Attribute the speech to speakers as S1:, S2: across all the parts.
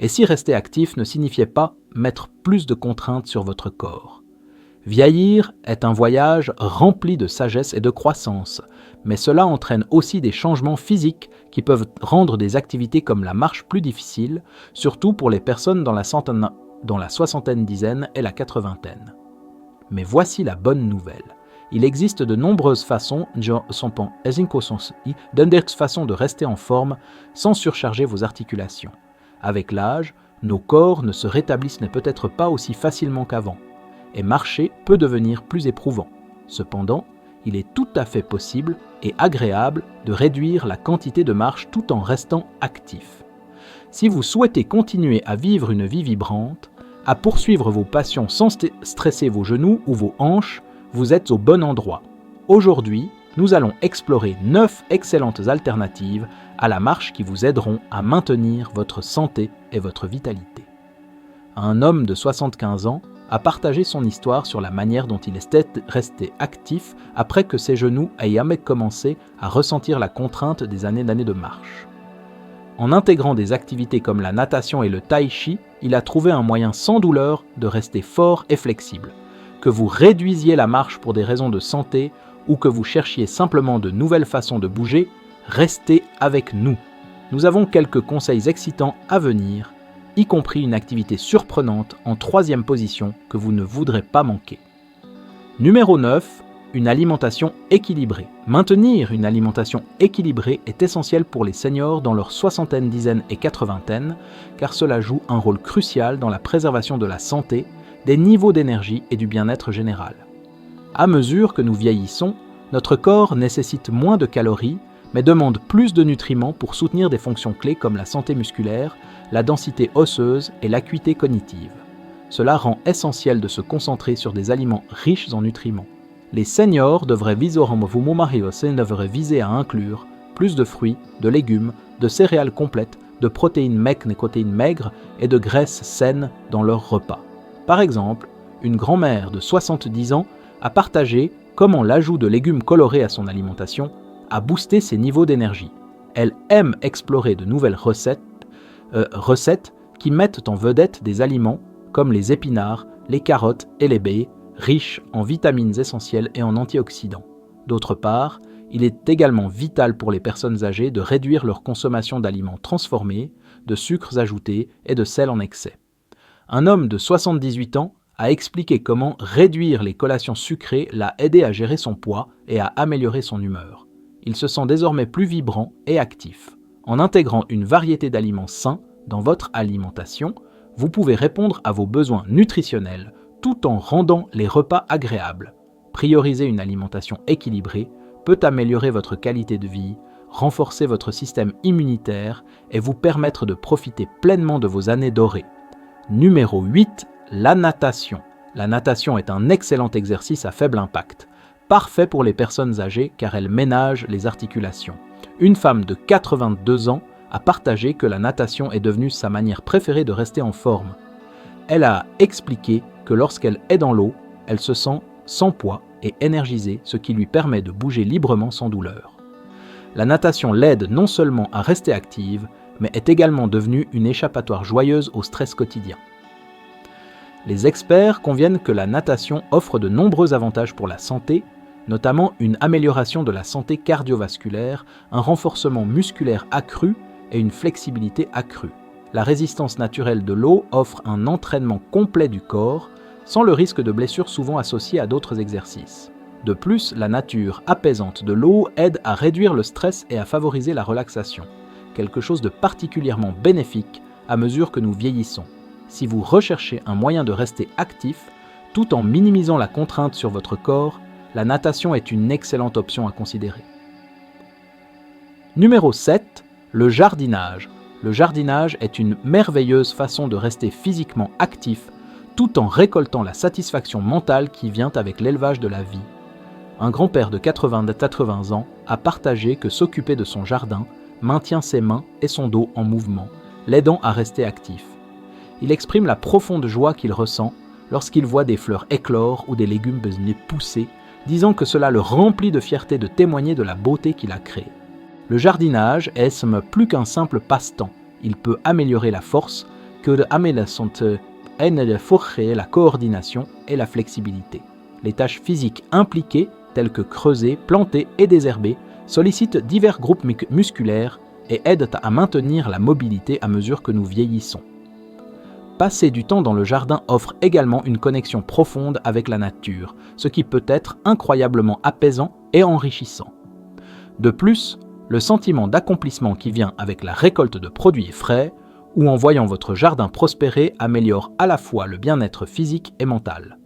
S1: et si rester actif ne signifiait pas mettre plus de contraintes sur votre corps. Vieillir est un voyage rempli de sagesse et de croissance, mais cela entraîne aussi des changements physiques qui peuvent rendre des activités comme la marche plus difficiles, surtout pour les personnes dans la soixantaine dizaine et la quatre-vingtaine. Mais voici la bonne nouvelle. Il existe de nombreuses façons de rester en forme sans surcharger vos articulations. Avec l'âge, nos corps ne se rétablissent peut-être pas aussi facilement qu'avant, et marcher peut devenir plus éprouvant. Cependant, il est tout à fait possible et agréable de réduire la quantité de marche tout en restant actif. Si vous souhaitez continuer à vivre une vie vibrante, à poursuivre vos passions sans stresser vos genoux ou vos hanches, vous êtes au bon endroit. Aujourd'hui, nous allons explorer 9 excellentes alternatives à la marche qui vous aideront à maintenir votre santé et votre vitalité. Un homme de 75 ans a partagé son histoire sur la manière dont il est resté actif après que ses genoux aient commencé à ressentir la contrainte des années de marche. En intégrant des activités comme la natation et le tai chi, il a trouvé un moyen sans douleur de rester fort et flexible. Que vous réduisiez la marche pour des raisons de santé ou que vous cherchiez simplement de nouvelles façons de bouger, restez avec nous. Nous avons quelques conseils excitants à venir, y compris une activité surprenante en 3e position que vous ne voudrez pas manquer. Numéro 9, une alimentation équilibrée. Maintenir une alimentation équilibrée est essentiel pour les seniors dans leur soixantaine, dizaine et quatre-vingtaine, car cela joue un rôle crucial dans la préservation de la santé, des niveaux d'énergie et du bien-être général. À mesure que nous vieillissons, notre corps nécessite moins de calories, mais demande plus de nutriments pour soutenir des fonctions clés comme la santé musculaire, la densité osseuse et l'acuité cognitive. Cela rend essentiel de se concentrer sur des aliments riches en nutriments. Les seniors devraient viser à inclure plus de fruits, de légumes, de céréales complètes, de protéines maigres et de graisses saines dans leurs repas. Par exemple, une grand-mère de 70 ans a partagé comment l'ajout de légumes colorés à son alimentation a boosté ses niveaux d'énergie. Elle aime explorer de nouvelles recettes qui mettent en vedette des aliments comme les épinards, les carottes et les baies, riches en vitamines essentielles et en antioxydants. D'autre part, il est également vital pour les personnes âgées de réduire leur consommation d'aliments transformés, de sucres ajoutés et de sel en excès. Un homme de 78 ans a expliqué comment réduire les collations sucrées l'a aidé à gérer son poids et à améliorer son humeur. Il se sent désormais plus vibrant et actif. En intégrant une variété d'aliments sains dans votre alimentation, vous pouvez répondre à vos besoins nutritionnels tout en rendant les repas agréables. Prioriser une alimentation équilibrée peut améliorer votre qualité de vie, renforcer votre système immunitaire et vous permettre de profiter pleinement de vos années dorées. Numéro 8, la natation. La natation est un excellent exercice à faible impact, parfait pour les personnes âgées car elle ménage les articulations. Une femme de 82 ans a partagé que la natation est devenue sa manière préférée de rester en forme. Elle a expliqué que lorsqu'elle est dans l'eau, elle se sent sans poids et énergisée, ce qui lui permet de bouger librement sans douleur. La natation l'aide non seulement à rester active, mais est également devenue une échappatoire joyeuse au stress quotidien. Les experts conviennent que la natation offre de nombreux avantages pour la santé, notamment une amélioration de la santé cardiovasculaire, un renforcement musculaire accru et une flexibilité accrue. La résistance naturelle de l'eau offre un entraînement complet du corps, sans le risque de blessures souvent associées à d'autres exercices. De plus, la nature apaisante de l'eau aide à réduire le stress et à favoriser la relaxation, quelque chose de particulièrement bénéfique à mesure que nous vieillissons. Si vous recherchez un moyen de rester actif, tout en minimisant la contrainte sur votre corps, la natation est une excellente option à considérer. Numéro 7, le jardinage. Le jardinage est une merveilleuse façon de rester physiquement actif tout en récoltant la satisfaction mentale qui vient avec l'élevage de la vie. Un grand-père de 80 ans a partagé que s'occuper de son jardin maintient ses mains et son dos en mouvement, l'aidant à rester actif. Il exprime la profonde joie qu'il ressent lorsqu'il voit des fleurs éclore ou des légumes pousser, disant que cela le remplit de fierté de témoigner de la beauté qu'il a créée. Le jardinage est plus qu'un simple passe-temps. Il peut améliorer la force, que amela sont la coordination et la flexibilité. Les tâches physiques impliquées, telles que creuser, planter et désherber, sollicitent divers groupes musculaires et aident à maintenir la mobilité à mesure que nous vieillissons. Passer du temps dans le jardin offre également une connexion profonde avec la nature, ce qui peut être incroyablement apaisant et enrichissant. De plus, le sentiment d'accomplissement qui vient avec la récolte de produits frais ou en voyant votre jardin prospérer améliore à la fois le bien-être physique et mental.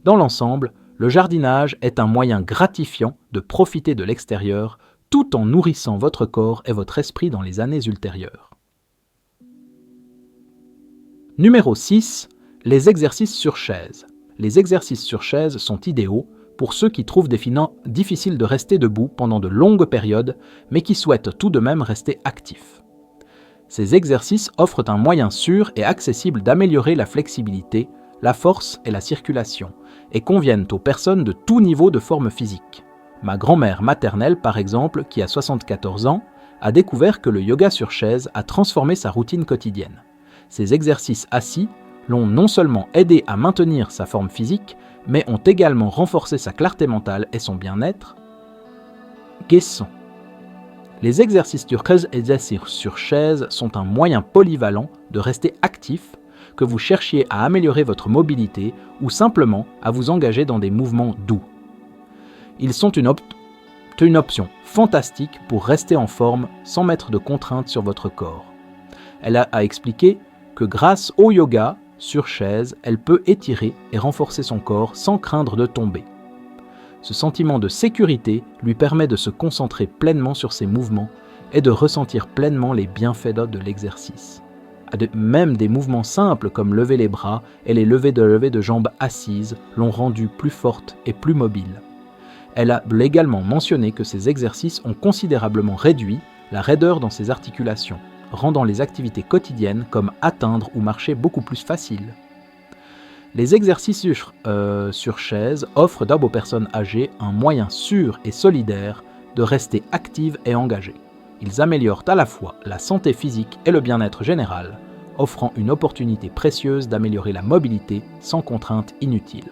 S1: Dans l'ensemble, le jardinage est un moyen gratifiant de profiter de l'extérieur tout en nourrissant votre corps et votre esprit dans les années ultérieures. Numéro 6. Les exercices sur chaise. Les exercices sur chaise sont idéaux pour ceux qui trouvent difficile de rester debout pendant de longues périodes, mais qui souhaitent tout de même rester actifs. Ces exercices offrent un moyen sûr et accessible d'améliorer la flexibilité, la force et la circulation, et conviennent aux personnes de tout niveau de forme physique. Ma grand-mère maternelle, par exemple, qui a 74 ans, a découvert que le yoga sur chaise a transformé sa routine quotidienne. Ces exercices assis l'ont non seulement aidé à maintenir sa forme physique, mais ont également renforcé sa clarté mentale et son bien-être. Guesson. Les exercices sur chaise sont un moyen polyvalent de rester actif, que vous cherchiez à améliorer votre mobilité ou simplement à vous engager dans des mouvements doux. Ils sont une option fantastique pour rester en forme sans mettre de contraintes sur votre corps. Elle a expliqué que grâce au yoga sur chaise, elle peut étirer et renforcer son corps sans craindre de tomber. Ce sentiment de sécurité lui permet de se concentrer pleinement sur ses mouvements et de ressentir pleinement les bienfaits de l'exercice. Même des mouvements simples comme lever les bras et les levées de jambes assises l'ont rendue plus forte et plus mobile. Elle a également mentionné que ces exercices ont considérablement réduit la raideur dans ses articulations, rendant les activités quotidiennes comme atteindre ou marcher beaucoup plus faciles. Les exercices sur chaise offrent aux personnes âgées un moyen sûr et solidaire de rester actives et engagées. Ils améliorent à la fois la santé physique et le bien-être général, offrant une opportunité précieuse d'améliorer la mobilité sans contrainte inutile.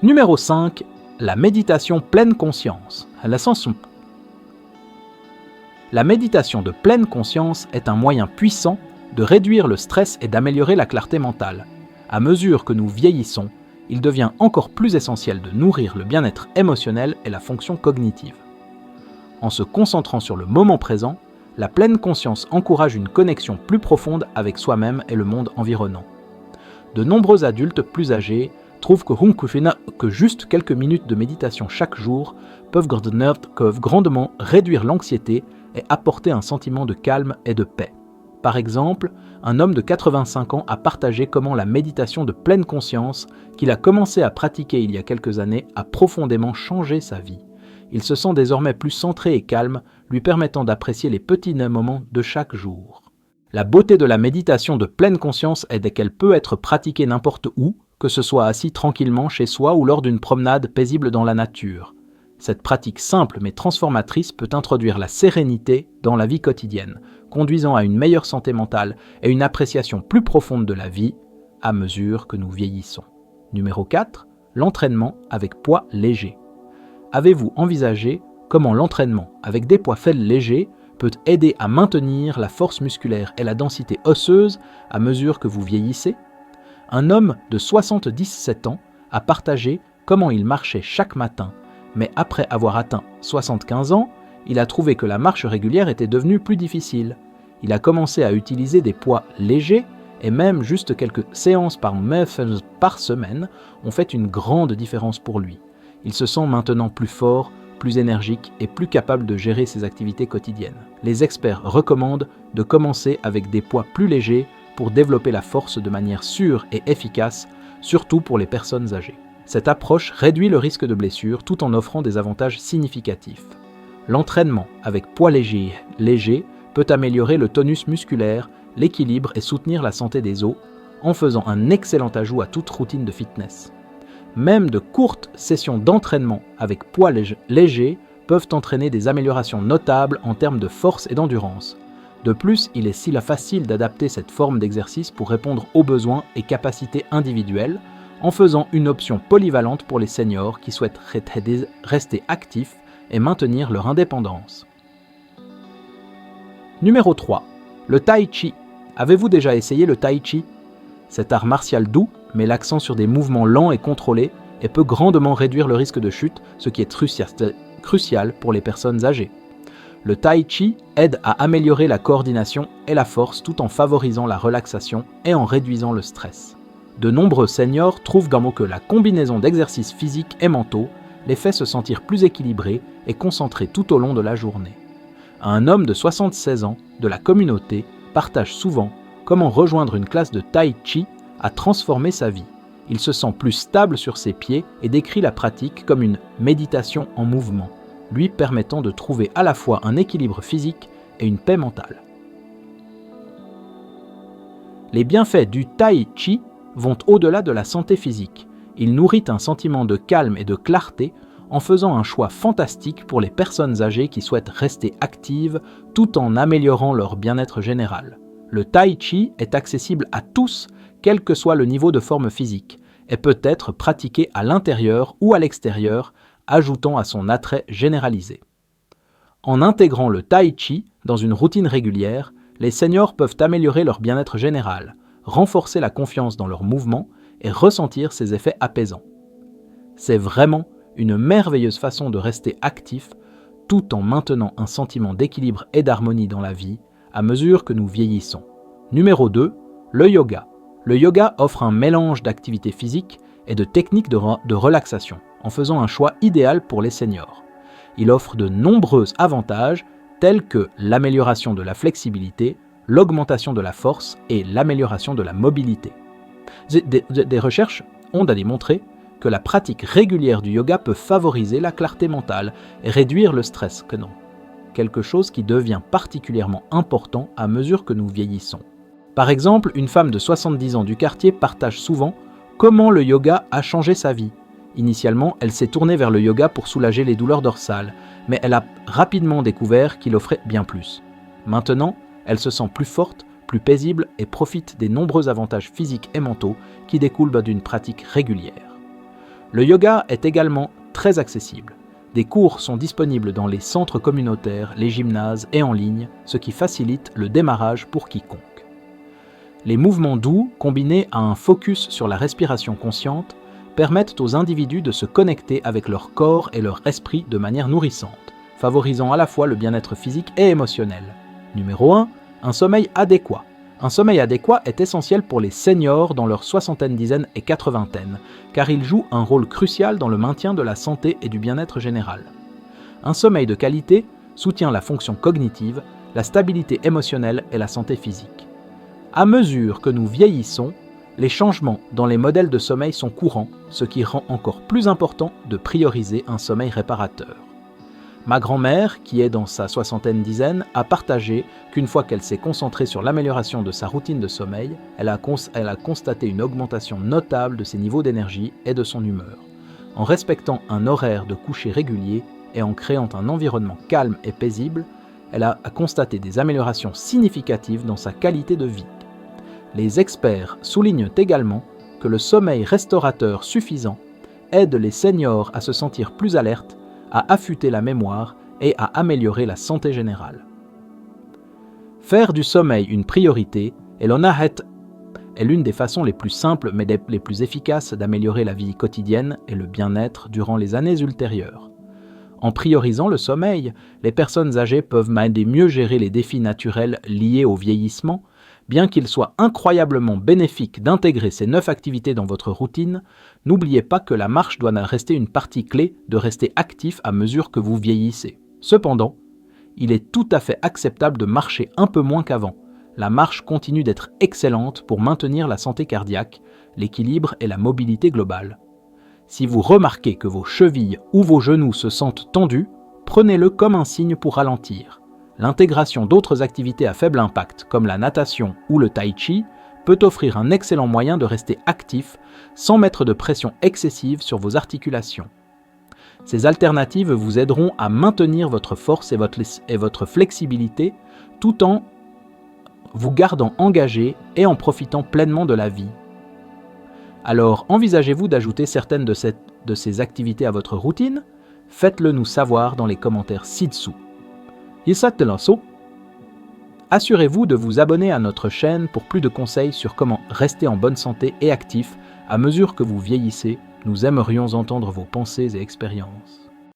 S1: Numéro 5. La méditation pleine conscience. La méditation de pleine conscience est un moyen puissant de réduire le stress et d'améliorer la clarté mentale. À mesure que nous vieillissons, il devient encore plus essentiel de nourrir le bien-être émotionnel et la fonction cognitive. En se concentrant sur le moment présent, la pleine conscience encourage une connexion plus profonde avec soi-même et le monde environnant. De nombreux adultes plus âgés trouvent que juste quelques minutes de méditation chaque jour peuvent grandement réduire l'anxiété et apporter un sentiment de calme et de paix. Par exemple, un homme de 85 ans a partagé comment la méditation de pleine conscience, qu'il a commencé à pratiquer il y a quelques années, a profondément changé sa vie. Il se sent désormais plus centré et calme, lui permettant d'apprécier les petits moments de chaque jour. La beauté de la méditation de pleine conscience est qu'elle peut être pratiquée n'importe où, que ce soit assis tranquillement chez soi ou lors d'une promenade paisible dans la nature. Cette pratique simple mais transformatrice peut introduire la sérénité dans la vie quotidienne, conduisant à une meilleure santé mentale et une appréciation plus profonde de la vie à mesure que nous vieillissons. Numéro 4. L'entraînement avec poids léger. Avez-vous envisagé comment l'entraînement avec des poids légers peut aider à maintenir la force musculaire et la densité osseuse à mesure que vous vieillissez ? Un homme de 77 ans a partagé comment il marchait chaque matin, mais après avoir atteint 75 ans, il a trouvé que la marche régulière était devenue plus difficile. Il a commencé à utiliser des poids légers et même juste quelques séances par semaine ont fait une grande différence pour lui. Il se sent maintenant plus fort, plus énergique et plus capable de gérer ses activités quotidiennes. Les experts recommandent de commencer avec des poids plus légers pour développer la force de manière sûre et efficace, surtout pour les personnes âgées. Cette approche réduit le risque de blessure tout en offrant des avantages significatifs. L'entraînement avec poids léger peut améliorer le tonus musculaire, l'équilibre et soutenir la santé des os, en faisant un excellent ajout à toute routine de fitness. Même de courtes sessions d'entraînement avec poids léger peuvent entraîner des améliorations notables en termes de force et d'endurance. De plus, il est si facile d'adapter cette forme d'exercice pour répondre aux besoins et capacités individuelles, en faisant une option polyvalente pour les seniors qui souhaitent rester actifs et maintenir leur indépendance. Numéro 3. Le Tai Chi. Avez-vous déjà essayé le Tai Chi? Cet art martial doux met l'accent sur des mouvements lents et contrôlés et peut grandement réduire le risque de chute, ce qui est crucial pour les personnes âgées. Le Tai Chi aide à améliorer la coordination et la force tout en favorisant la relaxation et en réduisant le stress. De nombreux seniors trouvent que la combinaison d'exercices physiques et mentaux les fait se sentir plus équilibrés et concentrés tout au long de la journée. Un homme de 76 ans de la communauté partage souvent comment rejoindre une classe de Tai Chi a transformé sa vie. Il se sent plus stable sur ses pieds et décrit la pratique comme une méditation en mouvement, lui permettant de trouver à la fois un équilibre physique et une paix mentale. Les bienfaits du Tai Chi vont au-delà de la santé physique. Il nourrit un sentiment de calme et de clarté en faisant un choix fantastique pour les personnes âgées qui souhaitent rester actives tout en améliorant leur bien-être général. Le Tai Chi est accessible à tous, quel que soit le niveau de forme physique, et peut être pratiqué à l'intérieur ou à l'extérieur, ajoutant à son attrait généralisé. En intégrant le Tai Chi dans une routine régulière, les seniors peuvent améliorer leur bien-être général, renforcer la confiance dans leurs mouvements et ressentir ses effets apaisants. C'est vraiment une merveilleuse façon de rester actif tout en maintenant un sentiment d'équilibre et d'harmonie dans la vie à mesure que nous vieillissons. Numéro 2, le yoga. Le yoga offre un mélange d'activités physiques et de techniques de relaxation, en faisant un choix idéal pour les seniors. Il offre de nombreux avantages tels que l'amélioration de la flexibilité, l'augmentation de la force et l'amélioration de la mobilité. Des recherches ont démontré que la pratique régulière du yoga peut favoriser la clarté mentale et réduire le stress, quelque chose qui devient particulièrement important à mesure que nous vieillissons. Par exemple, une femme de 70 ans du quartier partage souvent comment le yoga a changé sa vie. Initialement, elle s'est tournée vers le yoga pour soulager les douleurs dorsales, mais elle a rapidement découvert qu'il offrait bien plus. Maintenant, elle se sent plus forte, plus paisible et profite des nombreux avantages physiques et mentaux qui découlent d'une pratique régulière. Le yoga est également très accessible. Des cours sont disponibles dans les centres communautaires, les gymnases et en ligne, ce qui facilite le démarrage pour quiconque. Les mouvements doux, combinés à un focus sur la respiration consciente, permettent aux individus de se connecter avec leur corps et leur esprit de manière nourrissante, favorisant à la fois le bien-être physique et émotionnel. Numéro 1, un sommeil adéquat. Un sommeil adéquat est essentiel pour les seniors dans leur soixantaine, dizaine et quatre-vingtaine, car il joue un rôle crucial dans le maintien de la santé et du bien-être général. Un sommeil de qualité soutient la fonction cognitive, la stabilité émotionnelle et la santé physique. À mesure que nous vieillissons, les changements dans les modèles de sommeil sont courants, ce qui rend encore plus important de prioriser un sommeil réparateur. Ma grand-mère, qui est dans sa soixantaine dizaine, a partagé qu'une fois qu'elle s'est concentrée sur l'amélioration de sa routine de sommeil, elle a constaté une augmentation notable de ses niveaux d'énergie et de son humeur. En respectant un horaire de coucher régulier et en créant un environnement calme et paisible, elle a constaté des améliorations significatives dans sa qualité de vie. Les experts soulignent également que le sommeil restaurateur suffisant aide les seniors à se sentir plus alertes, à affûter la mémoire et à améliorer la santé générale. Faire du sommeil une priorité est l'une des façons les plus simples mais les plus efficaces d'améliorer la vie quotidienne et le bien-être durant les années ultérieures. En priorisant le sommeil, les personnes âgées peuvent mieux gérer les défis naturels liés au vieillissement. Bien qu'il soit incroyablement bénéfique d'intégrer ces 9 activités dans votre routine, n'oubliez pas que la marche doit rester une partie clé de rester actif à mesure que vous vieillissez. Cependant, il est tout à fait acceptable de marcher un peu moins qu'avant. La marche continue d'être excellente pour maintenir la santé cardiaque, l'équilibre et la mobilité globale. Si vous remarquez que vos chevilles ou vos genoux se sentent tendus, prenez-le comme un signe pour ralentir. L'intégration d'autres activités à faible impact, comme la natation ou le tai chi, peut offrir un excellent moyen de rester actif sans mettre de pression excessive sur vos articulations. Ces alternatives vous aideront à maintenir votre force et votre flexibilité tout en vous gardant engagé et en profitant pleinement de la vie. Alors, envisagez-vous d'ajouter certaines de ces activités à votre routine? Faites-le nous savoir dans les commentaires ci-dessous. Assurez-vous de vous abonner à notre chaîne pour plus de conseils sur comment rester en bonne santé et actif à mesure que vous vieillissez. Nous aimerions entendre vos pensées et expériences.